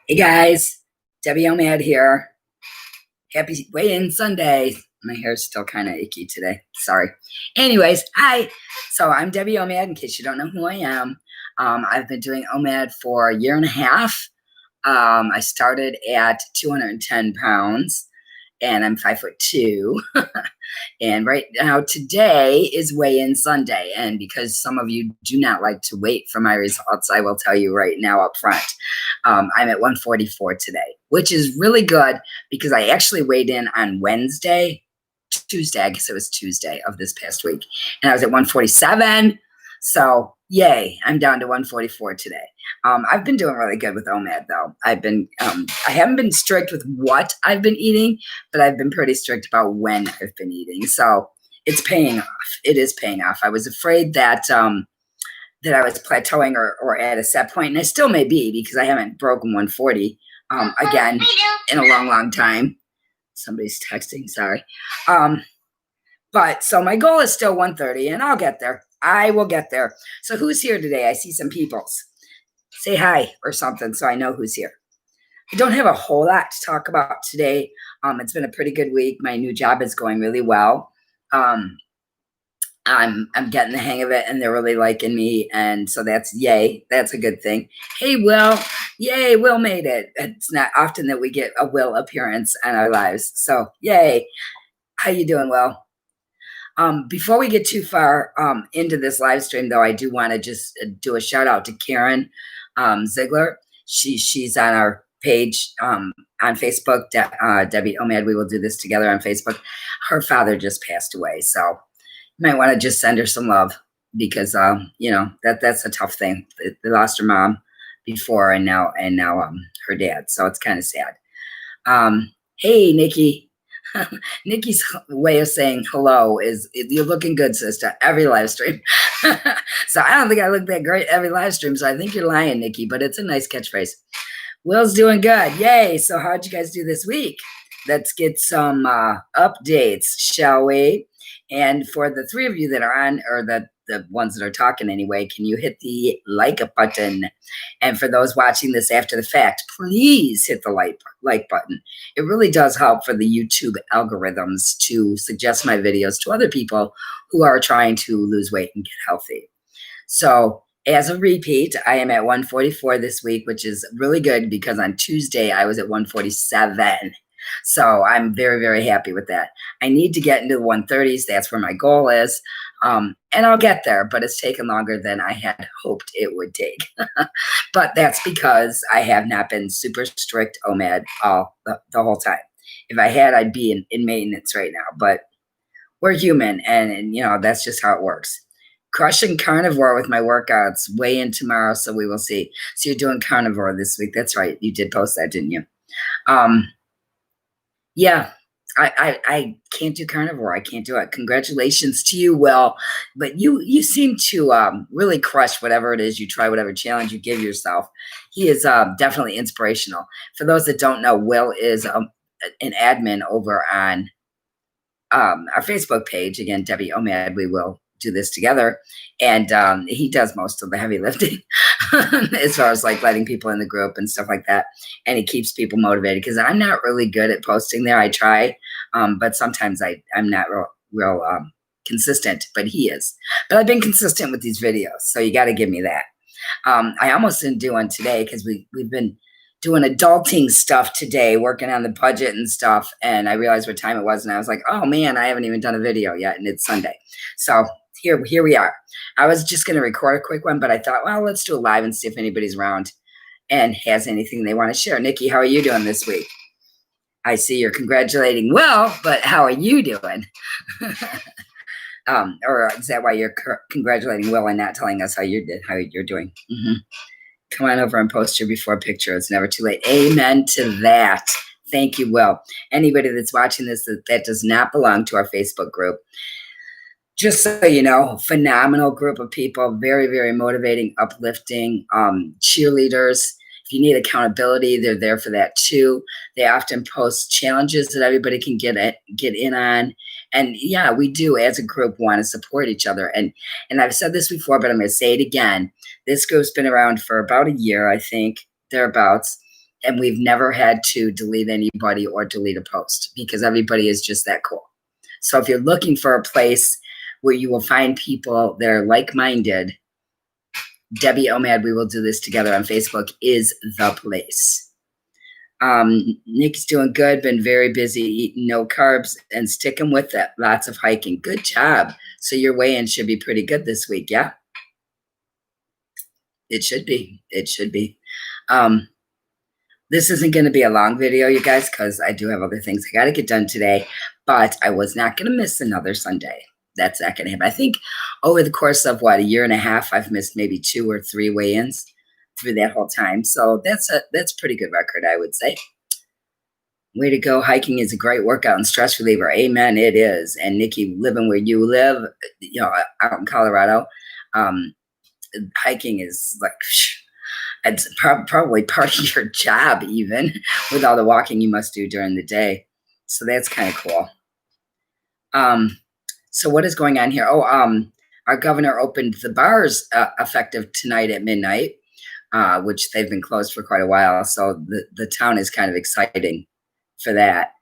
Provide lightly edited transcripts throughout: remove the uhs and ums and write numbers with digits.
Hey guys, OMAD here. Happy weigh-in Sunday. My hair's still kind of icky today. Sorry. Anyways, hi. So I'm OMAD, in case you don't know who I am. I've been doing OMAD for a year and a half. I started at 210 pounds and I'm 5'2". And right now, today is weigh-in Sunday. And because some of you do not like to wait for my results, I will tell you right now up front, I'm at 144 today, which is really good because I actually weighed in on Tuesday, I guess it was Tuesday of this past week, and I was at 147. So yay, I'm down to 144 today. I've been doing really good with OMAD though. I haven't been strict with what I've been eating, but I've been pretty strict about when I've been eating. So it's paying off. It is paying off. I was afraid that that I was plateauing or at a set point, and I still may be because I haven't broken 140 again in a long time. Somebody's texting, sorry. But so my goal is still 130, and I'll get there. I will get there. So who's here today? I see some peoples. Say hi or something so I know who's here. I don't have a whole lot to talk about today. It's been a pretty good week. My new job is going really well. I'm getting the hang of it, and they're really liking me, and so that's yay. That's a good thing. Hey, Will. Yay, Will made it. It's not often that we get a Will appearance in our lives, so yay. How you doing, Will? Before we get too far into this live stream, though, I do want to just do a shout out to Karen Ziegler. She's on our page on Facebook. Debbie OMAD, we will do this together on Facebook. Her father just passed away, so you might want to just send her some love because you know that's a tough thing. They lost her mom before, and now her dad. So it's kind of sad. Hey, Nikki. Nikki's way of saying hello is you're looking good, sister. Every live stream. So I don't think I look that great every live stream. So I think you're lying, Nikki, but it's a nice catchphrase. Will's doing good. Yay. So how'd you guys do this week? Let's get some updates, shall we? And for the three of you that are on, or the ones that are talking anyway, can you hit the like button? And for those watching this after the fact, please hit the like button. It really does help for the YouTube algorithms to suggest my videos to other people who are trying to lose weight and get healthy. So as a repeat, I am at 144 this week, which is really good because on Tuesday I was at 147. So I'm very, very happy with that. I need to get into the 130s. That's where my goal is. And I'll get there, but it's taken longer than I had hoped it would take. But that's because I have not been super strict OMAD the whole time. If I had, I'd be in maintenance right now, but we're human, and you know, that's just how it works. Crushing carnivore with my workouts, weigh in tomorrow, so we will see. So you're doing carnivore this week. That's right. You did post that, didn't you? Yeah, I can't do carnivore. I can't do it. Congratulations to you, Will. But you seem to really crush whatever it is you try, whatever challenge you give yourself. He is definitely inspirational. For those that don't know, Will is an admin over on our Facebook page. Again, Debbie OMAD, we will do this together. And he does most of the heavy lifting as far as like letting people in the group and stuff like that. And he keeps people motivated because I'm not really good at posting there. I try, but sometimes I'm not real consistent, but he is. But I've been consistent with these videos, so you got to give me that. I almost didn't do one today because we've been doing adulting stuff today, working on the budget and stuff, and I realized what time it was, and I was like, oh man, I haven't even done a video yet, and it's Sunday. So here we are. I was just going to record a quick one, but I thought, well, let's do a live and see if anybody's around and has anything they want to share. Nikki, how are you doing this week? I see you're congratulating Will, but how are you doing? Or is that why you're congratulating Will and not telling us how you're doing? Mm-hmm. Come on over and post your before picture. It's never too late. Amen to that. Thank you, Will. Anybody that's watching this that does not belong to our Facebook group, just so you know, phenomenal group of people, very, very motivating, uplifting, cheerleaders. If you need accountability, they're there for that too. They often post challenges that everybody can get in on. And yeah, we do as a group want to support each other. And I've said this before, but I'm going to say it again. This group's been around for about a year, I think, thereabouts. And we've never had to delete anybody or delete a post because everybody is just that cool. So if you're looking for a place where you will find people that are like-minded, Debbie OMAD, We Will Do This Together on Facebook is the place. Nick's doing good, been very busy eating no carbs and sticking with it. Lots of hiking. Good job. So your weigh-in should be pretty good this week, yeah? It should be. It should be. This isn't going to be a long video, you guys, because I do have other things I got to get done today, but I was not going to miss another Sunday. That's not going to happen. I think over the course of, what, a year and a half, I've missed maybe 2 or 3 weigh-ins through that whole time. So that's a pretty good record, I would say. Way to go. Hiking is a great workout and stress reliever. Amen, it is. And Nikki, living where you live, you know, out in Colorado, hiking is like, it's probably part of your job even, with all the walking you must do during the day. So that's kind of cool. So what is going on here? Oh, our governor opened the bars effective tonight at midnight, which they've been closed for quite a while. So the town is kind of exciting for that.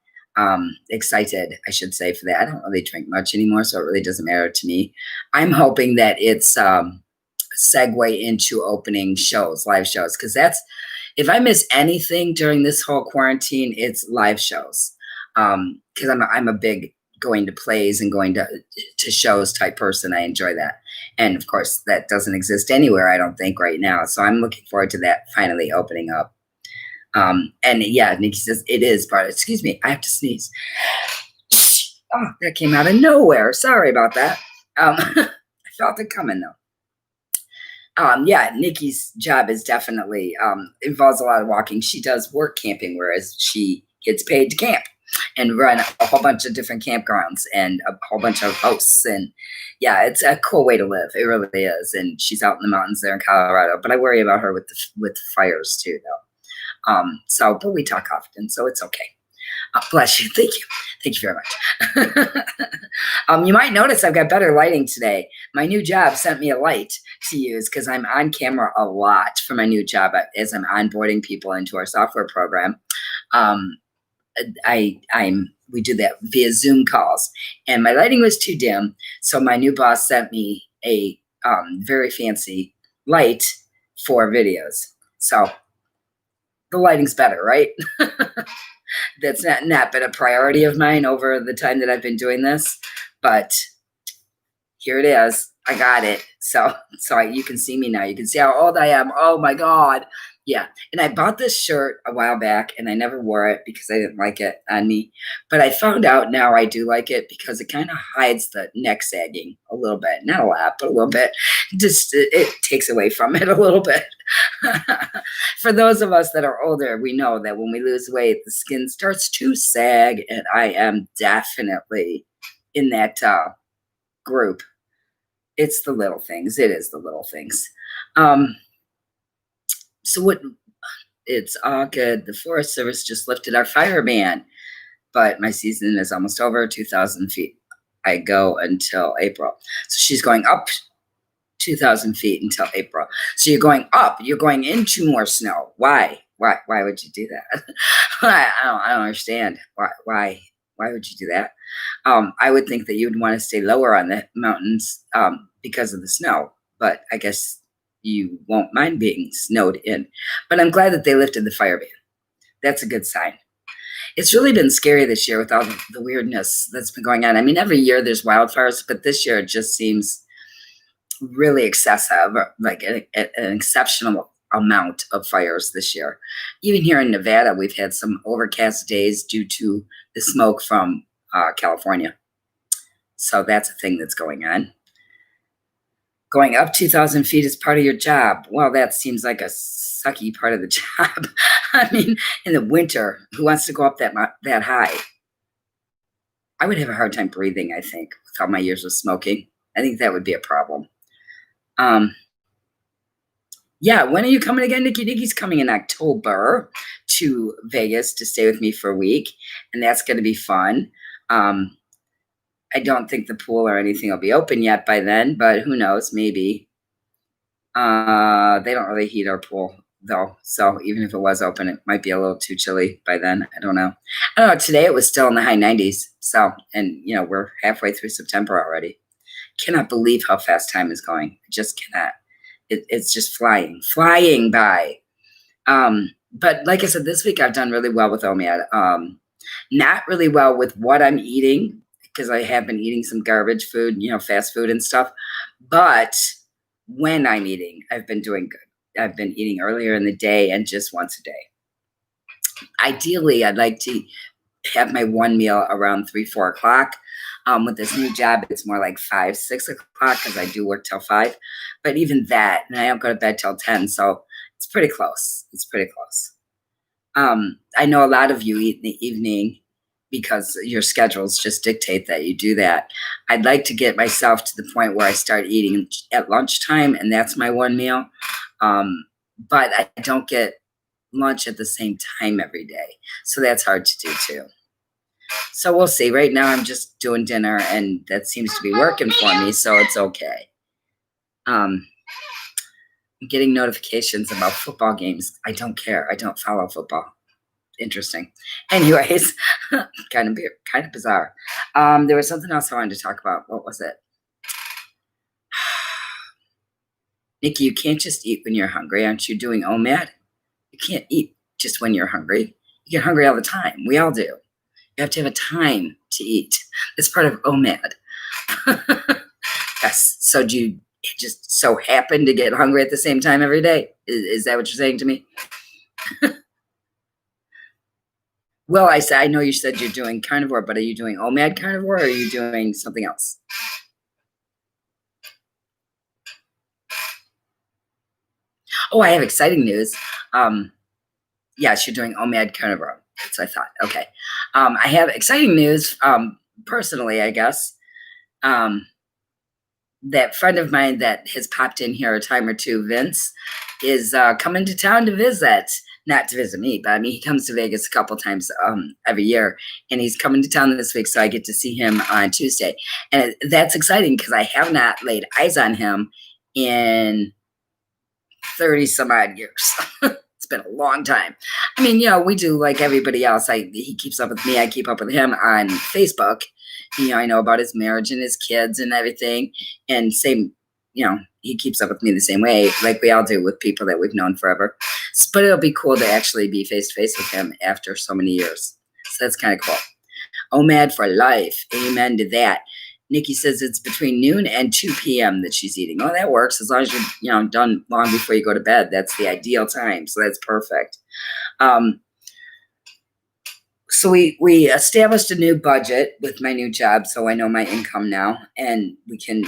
Excited, I should say, for that. I don't really drink much anymore, so it really doesn't matter to me. I'm hoping that it's segue into opening shows, live shows, because that's, if I miss anything during this whole quarantine, it's live shows. Because I'm a big going to plays and going to shows type person. I enjoy that. And of course, that doesn't exist anywhere, I don't think, right now. So I'm looking forward to that finally opening up. And yeah, Nikki says it is part of, excuse me, I have to sneeze. Oh, that came out of nowhere. Sorry about that. I felt it coming though. Yeah, Nikki's job is definitely involves a lot of walking. She does work camping, whereas she gets paid to camp and run a whole bunch of different campgrounds and a whole bunch of hosts. And yeah, it's a cool way to live. It really is. And she's out in the mountains there in Colorado. But I worry about her with the fires too, though. But we talk often, so it's okay. Bless you. Thank you. Thank you very much. You might notice I've got better lighting today. My new job sent me a light to use because I'm on camera a lot for my new job as I'm onboarding people into our software program. We do that via Zoom calls, and my lighting was too dim, so my new boss sent me a very fancy light for videos. So the lighting's better, right? That's not been a priority of mine over the time that I've been doing this, but here it is. I got it. So you can see me now. You can see how old I am. Oh my God. Yeah. And I bought this shirt a while back and I never wore it because I didn't like it on me. But I found out now I do like it because it kind of hides the neck sagging a little bit. Not a lot, but a little bit. Just it takes away from it a little bit. For those of us that are older, we know that when we lose weight, the skin starts to sag. And I am definitely in that group. It's the little things. It is the little things. It's all good. The Forest Service just lifted our fire ban, but my season is almost over. 2,000 feet. I go until April. So she's going up 2,000 feet until April. So you're going up. You're going into more snow. Why? Why would you do that? I don't understand. Why would you do that? I would think that you would want to stay lower on the mountains because of the snow, but I guess you won't mind being snowed in. But I'm glad that they lifted the fire ban. That's a good sign. It's really been scary this year with all the weirdness that's been going on. I mean, every year there's wildfires, but this year it just seems really excessive, like an exceptional amount of fires this year. Even here in Nevada, we've had some overcast days due to the smoke from California. So that's a thing that's going on. Going up 2,000 feet is part of your job. Well, that seems like a sucky part of the job. I mean, in the winter, who wants to go up that high? I would have a hard time breathing, I think, with all my years of smoking. I think that would be a problem. Yeah, when are you coming again, Nikki? Nikki's coming in October to Vegas to stay with me for a week, and that's going to be fun. I don't think the pool or anything will be open yet by then, but who knows, maybe. They don't really heat our pool though. So even if it was open, it might be a little too chilly by then. I don't know. Today it was still in the high 90s. So, and we're halfway through September already. Cannot believe how fast time is going. I just cannot. It's just flying by. But like I said, this week I've done really well with OMAD. Not really well with what I'm eating, because I have been eating some garbage food, fast food and stuff. But when I'm eating, I've been doing good. I've been eating earlier in the day and just once a day. Ideally, I'd like to have my one meal around 3, 4 o'clock. With this new job, it's more like 5, 6 o'clock because I do work till 5. But even that, and I don't go to bed till 10, so it's pretty close. It's pretty close. I know a lot of you eat in the evening because your schedules just dictate that you do that. I'd like to get myself to the point where I start eating at lunchtime, and that's my one meal. But I don't get lunch at the same time every day, so that's hard to do too. So we'll see. Right now I'm just doing dinner, and that seems to be working for me, so it's okay. I'm getting notifications about football games. I don't care. I don't follow football. Interesting. Anyways, kind of bizarre. There was something else I wanted to talk about. What was it? Nikki, you can't just eat when you're hungry. Aren't you doing OMAD? You can't eat just when you're hungry. You get hungry all the time. We all do. You have to have a time to eat. It's part of OMAD. Yes. So do you just so happen to get hungry at the same time every day? Is that what you're saying to me? Well, I know you said you're doing carnivore, but are you doing OMAD carnivore, or are you doing something else? Oh, I have exciting news. Yes, you're doing OMAD carnivore. That's what I thought. Okay. I have exciting news, personally, I guess. That friend of mine that has popped in here a time or two, Vince, is coming to town to visit. Not to visit me, but I mean, he comes to Vegas a couple times every year, and he's coming to town this week, so I get to see him on Tuesday. And that's exciting because I have not laid eyes on him in 30 some odd years. It's been a long time. I mean, we do like everybody else. He keeps up with me. I keep up with him on Facebook. I know about his marriage and his kids and everything. And same, he keeps up with me the same way, like we all do with people that we've known forever. But it'll be cool to actually be face to face with him after so many years. So that's kind of cool. OMAD for life. Amen to that. Nikki says it's between noon and 2 p.m. that she's eating. Oh, that works. As long as you're, done long before you go to bed. That's the ideal time. So that's perfect. So we established a new budget with my new job. So I know my income now, and we can,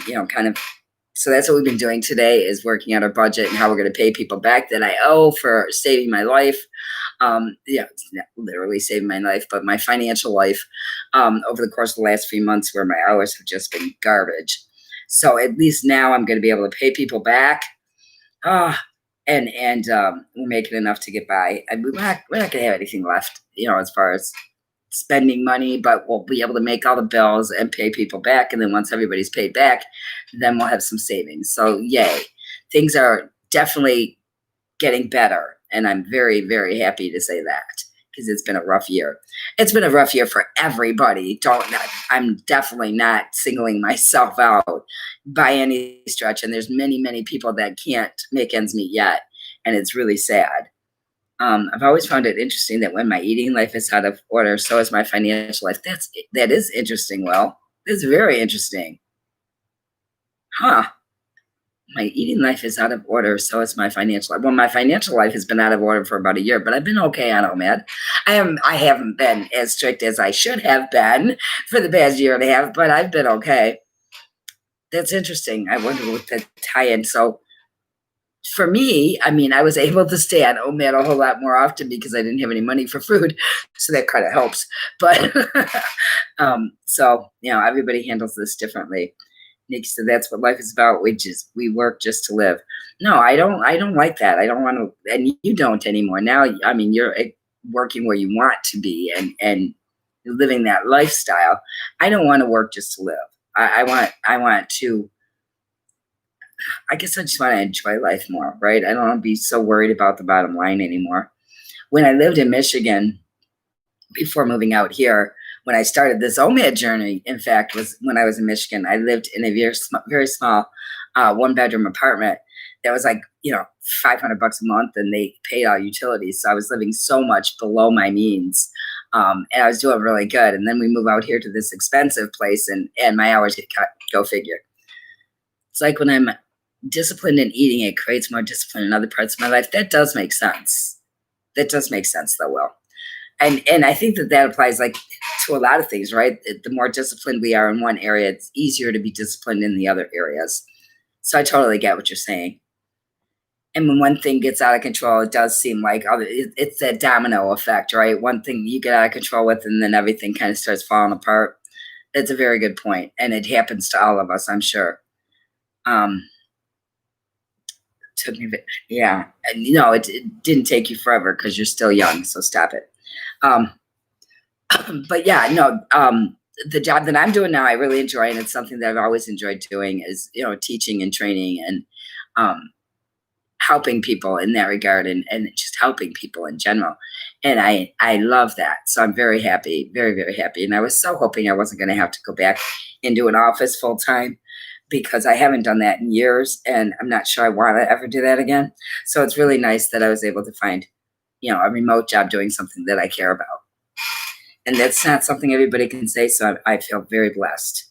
so that's what we've been doing today, is working out our budget and how we're going to pay people back that I owe for saving my life. It's not literally saving my life, but my financial life over the course of the last few months, where my hours have just been garbage. So at least now I'm going to be able to pay people back. And we're making enough to get by. And we're not going to have anything left, as far as spending money, but we'll be able to make all the bills and pay people back. And then once everybody's paid back, then we'll have some savings. So yay. Things are definitely getting better. And I'm very, very happy to say that, because it's been a rough year. It's been a rough year for everybody. I'm definitely not singling myself out by any stretch. And there's many, many people that can't make ends meet yet. And it's really sad. I've always found it interesting that when my eating life is out of order, so is my financial life. That is interesting. Well, it's very interesting. Huh. My eating life is out of order, so is my financial life. Well, my financial life has been out of order for about a year, but I've been okay on OMAD. I haven't been as strict as I should have been for the past year and a half, but I've been okay. That's interesting. I wonder what the tie-in. So for me, I was able to stay on OMAD a whole lot more often because I didn't have any money for food, so that kind of helps. But so everybody handles this differently. Nikki said that's what life is about. We work just to live. No, I don't like that. I don't want to, and you don't anymore. Now, you're working where you want to be and living that lifestyle. I don't want to work just to live. I want to I guess I just want to enjoy life more, right? I don't want to be so worried about the bottom line anymore. When I lived in Michigan, before moving out here, when I started this OMAD journey, in fact, was when I was in Michigan. I lived in a very small 1-bedroom apartment that was like, $500 a month, and they paid all utilities. So I was living so much below my means. And I was doing really good. And then we move out here to this expensive place, and my hours get cut. Go figure. It's like when I'm disciplined in eating, it creates more discipline in other parts of my life. That does make sense. That does make sense, though, Will. And I think that applies like to a lot of things, right? The more disciplined we are in one area, it's easier to be disciplined in the other areas. So I totally get what you're saying. And when one thing gets out of control, it does seem like it's that domino effect, right? One thing you get out of control with, and then everything kind of starts falling apart. That's a very good point. And it happens to all of us, I'm sure. Took me, yeah. And it didn't take you forever because you're still young, so stop it. But yeah, no, the job that I'm doing now, I really enjoy, and it's something that I've always enjoyed doing is, teaching and training and, helping people in that regard, and just helping people in general. And I love that. So I'm very happy, very, very happy. And I was so hoping I wasn't going to have to go back into an office full time, because I haven't done that in years, and I'm not sure I want to ever do that again. So it's really nice that I was able to find, a remote job doing something that I care about. And that's not something everybody can say. So I feel very blessed.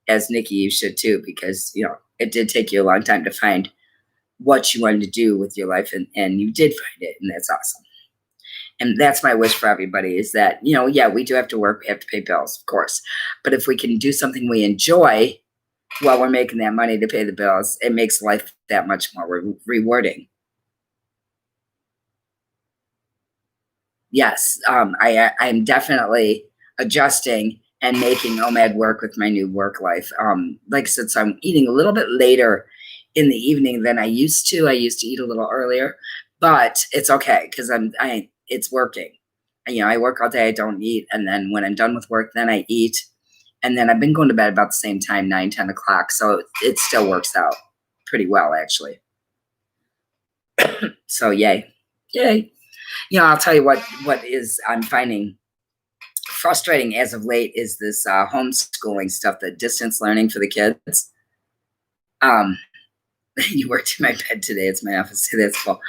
As Nikki, you should too, because, it did take you a long time to find what you wanted to do with your life, and you did find it, and that's awesome. And that's my wish for everybody is that, yeah, we do have to work, we have to pay bills, of course. But if we can do something we enjoy while we're making that money to pay the bills, it makes life that much more rewarding. Yes, I'm definitely adjusting and making OMAD work with my new work life. Like I said, so I'm eating a little bit later in the evening than I used to. I used to eat a little earlier, but it's okay because it's working. I work all day, I don't eat, and then when I'm done with work, then I eat, and then I've been going to bed about the same time, 9, 10 o'clock. So it still works out pretty well, actually. So yay. I'll tell you what I'm finding frustrating as of late is this homeschooling stuff, the distance learning for the kids. You worked in my bed today. It's my office today. That's cool.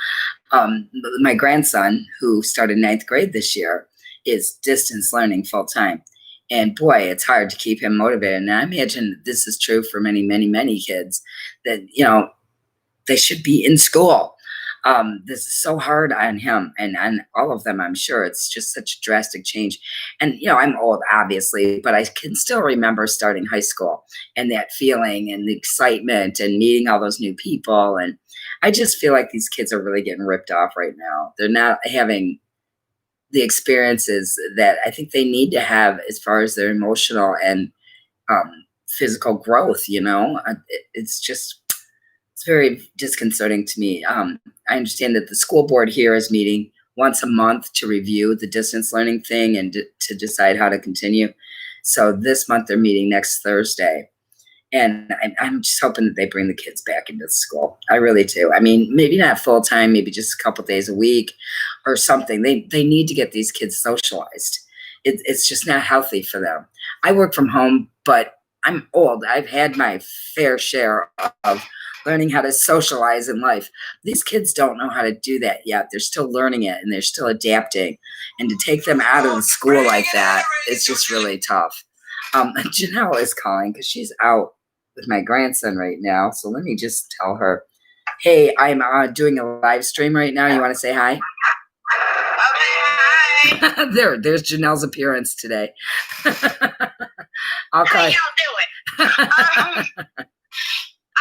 My grandson, who started 9th grade this year, is distance learning full time. And boy, it's hard to keep him motivated. And I imagine this is true for many, many, many kids that, they should be in school. This is so hard on him and on all of them, I'm sure. It's just such a drastic change. And, I'm old, obviously, but I can still remember starting high school and that feeling and the excitement and meeting all those new people. And I just feel like these kids are really getting ripped off right now. They're not having the experiences that I think they need to have as far as their emotional and physical growth, It's very disconcerting to me. I understand that the school board here is meeting once a month to review the distance learning thing and to decide how to continue. So this month they're meeting next Thursday. And I'm just hoping that they bring the kids back into school. I really do. I mean, maybe not full time, maybe just a couple days a week or something. They need to get these kids socialized. It's just not healthy for them. I work from home, but I'm old. I've had my fair share of learning how to socialize in life. These kids don't know how to do that yet. They're still learning it and they're still adapting. And to take them out of the school like that is just really tough. Janelle is calling because she's out with my grandson right now. So let me just tell her, hey, I'm doing a live stream right now. You want to say hi? Okay, hi. There's Janelle's appearance today. How y'all doing?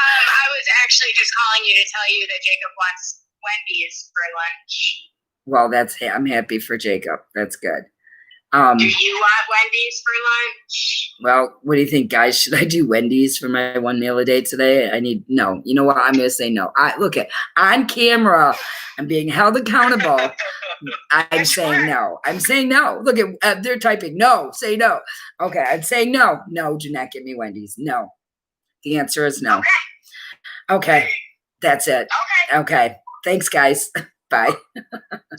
I was actually just calling you to tell you that Jacob wants Wendy's for lunch. Well, I'm happy for Jacob. That's good. Do you want Wendy's for lunch? Well, what do you think, guys? Should I do Wendy's for my one meal a day today? No. You know what? I'm going to say no. Look on camera. I'm being held accountable. I'm saying no. Look at they're typing no. Say no. Okay, I'm saying no. No, do not get me Wendy's. No. The answer is no. Okay. Okay. That's it. Okay. Okay. Thanks, guys. Bye. Bye.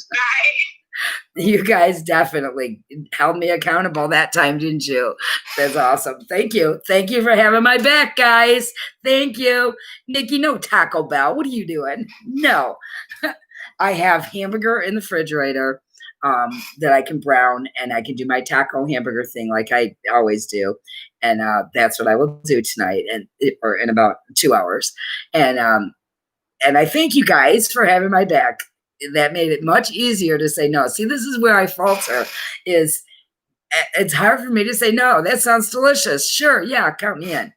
You guys definitely held me accountable that time, didn't you? That's awesome. Thank you. Thank you for having my back, guys. Thank you. Nikki, no Taco Bell. What are you doing? No. I have hamburger in the refrigerator that I can brown, and I can do my taco hamburger thing like I always do. And that's what I will do tonight or in about 2 hours. And I thank you guys for having my back. That made it much easier to say no. See, this is where I falter is it's hard for me to say no. That sounds delicious. Sure. Yeah. Count me in.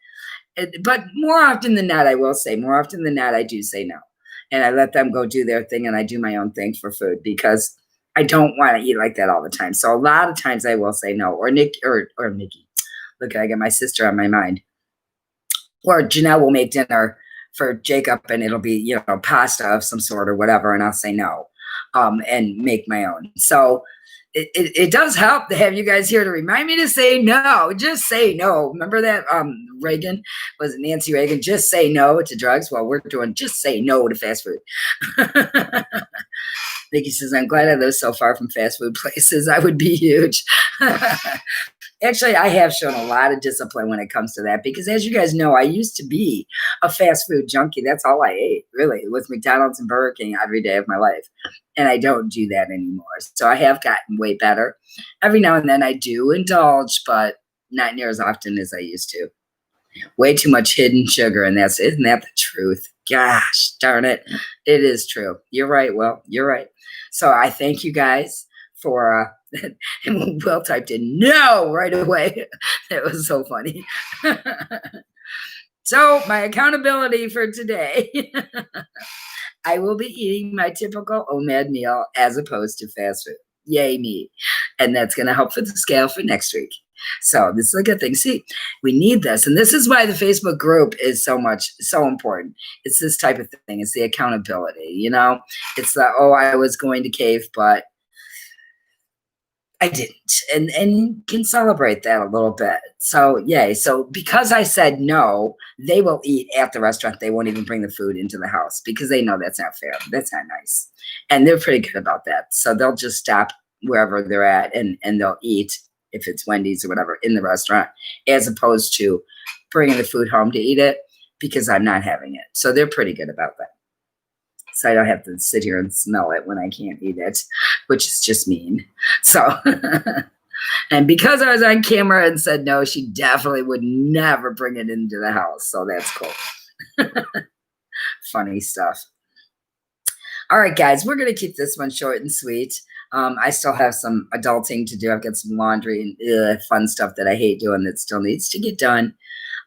But more often than not, I will say more often than not, I do say no. And I let them go do their thing and I do my own thing for food because I don't want to eat like that all the time. So a lot of times I will say no or Nikki. Look, I got my sister on my mind. Or Janelle will make dinner for Jacob and it'll be, pasta of some sort or whatever. And I'll say no, and make my own. So it does help to have you guys here to remind me to say no. Just say no. Remember that Reagan, was it Nancy Reagan? Just say no to drugs. Well, we're doing just say no to fast food. Nikki says, I'm glad I live so far from fast food places. I would be huge. Actually, I have shown a lot of discipline when it comes to that because as you guys know, I used to be a fast food junkie. That's all I ate, really, with McDonald's and Burger King every day of my life. And I don't do that anymore. So I have gotten way better. Every now and then I do indulge, but not near as often as I used to. Way too much hidden sugar, and isn't that the truth? Gosh, darn it. It is true. You're right, Will. You're right. So I thank you guys for and Will typed in no right away. That was so funny. So my accountability for today, I will be eating my typical OMAD meal as opposed to fast food. Yay me. And that's going to help for the scale for next week. So this is a good thing. See, we need this. And this is why the Facebook group is so important. It's this type of thing. It's the accountability, It's the, I was going to cave, but I didn't, and can celebrate that a little bit. So yay. So because I said no, they will eat at the restaurant. They won't even bring the food into the house because they know that's not fair. That's not nice. And they're pretty good about that. So they'll just stop wherever they're at and they'll eat if it's Wendy's or whatever in the restaurant, as opposed to bringing the food home to eat it because I'm not having it. So they're pretty good about that. So I don't have to sit here and smell it when I can't eat it, which is just mean. So, and because I was on camera and said no, she definitely would never bring it into the house. So that's cool. Funny stuff. All right, guys, we're going to keep this one short and sweet. I still have some adulting to do. I've got some laundry and fun stuff that I hate doing that still needs to get done.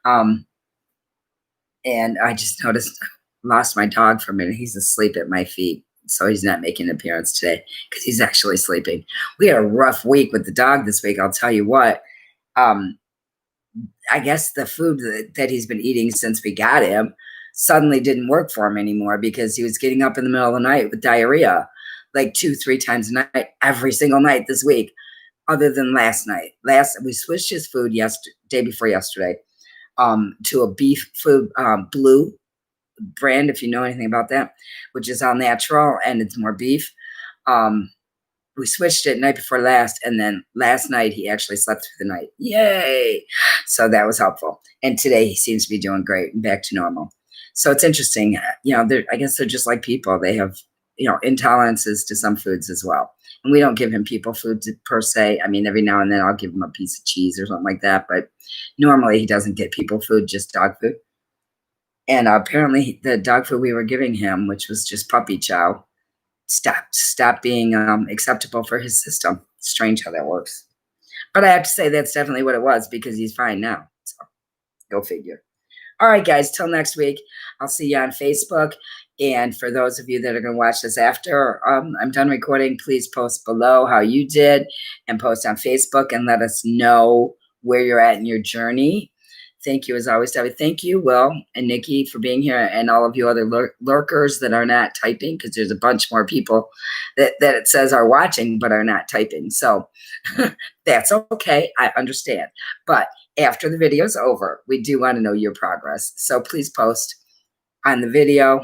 And I just lost my dog for a minute. He's asleep at my feet. So he's not making an appearance today because he's actually sleeping. We had a rough week with the dog this week. I'll tell you what. I guess the food that he's been eating since we got him suddenly didn't work for him anymore because he was getting up in the middle of the night with diarrhea like 2-3 times a night, every single night this week, other than last night. We switched his food day before yesterday to a beef food, Blue brand, if you know anything about that, which is all natural and it's more beef. We switched it night before last, and then last night he actually slept through the night. Yay! So that was helpful. And today he seems to be doing great and back to normal. So it's interesting. I guess they're just like people. They have, intolerances to some foods as well. And we don't give him people food per se. I mean, every now and then I'll give him a piece of cheese or something like that. But normally he doesn't get people food, just dog food. And apparently the dog food we were giving him, which was just puppy chow, stopped being acceptable for his system. Strange how that works. But I have to say that's definitely what it was because he's fine now. So go figure. All right, guys, till next week. I'll see you on Facebook. And for those of you that are going to watch this after I'm done recording, please post below how you did and post on Facebook and let us know where you're at in your journey. Thank you, as always, Debbie. Thank you, Will and Nikki, for being here, and all of you other lurkers that are not typing, because there's a bunch more people that it says are watching but are not typing. So that's okay. I understand. But after the video is over, we do want to know your progress. So please post on the video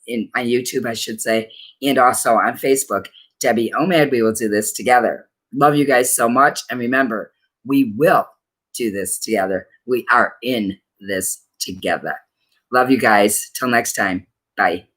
on YouTube, I should say, and also on Facebook. Debbie OMAD, we will do this together. Love you guys so much. And remember, we will do this together. We are in this together. Love you guys. Till next time. Bye.